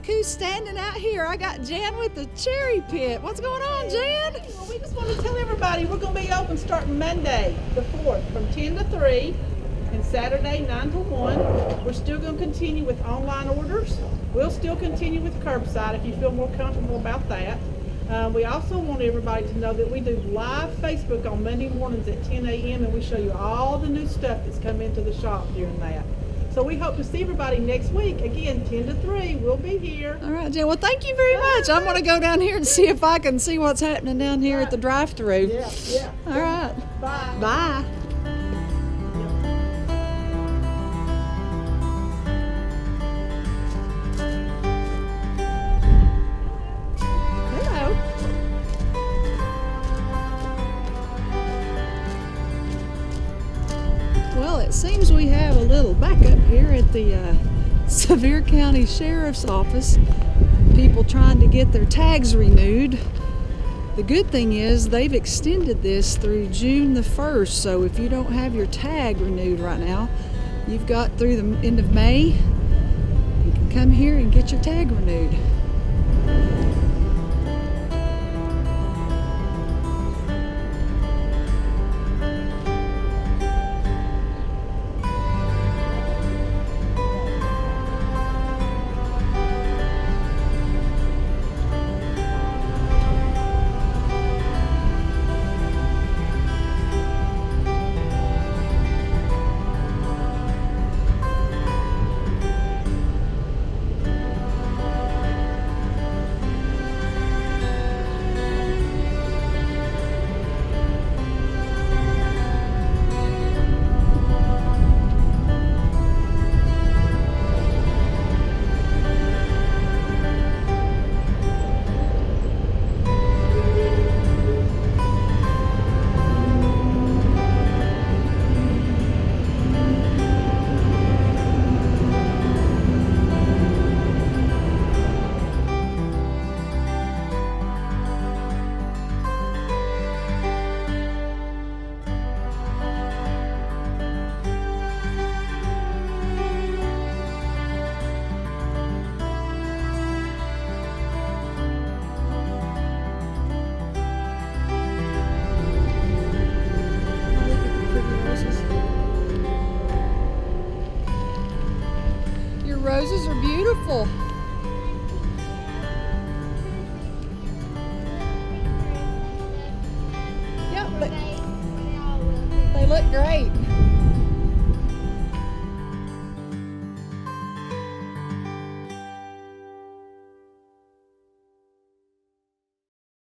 look who's standing out here. I got Jan with the cherry pit. What's going on, Jan? Well, we just want to tell everybody we're going to be open starting Monday, the 4th, from 10 to 3, and Saturday, 9 to 1. We're still going to continue with online orders. We'll still continue with curbside if you feel more comfortable about that. We also want everybody to know that we do live Facebook on Monday mornings at 10 a.m. and we show you all the new stuff that's come into the shop during that. So we hope to see everybody next week. Again, 10 to 3, we'll be here. All right, Jan. Well, thank you very much. I'm going to go down here and see if I can see what's happening down here at the drive-thru. Yeah. All right. Bye. Bye. Well, it seems we have a little backup here at the Sevier County Sheriff's Office. People trying to get their tags renewed. The good thing is they've extended this through June the 1st, so if you don't have your tag renewed right now, you've got through the end of May. You can come here and get your tag renewed. Roses are beautiful. Yeah, but they look great.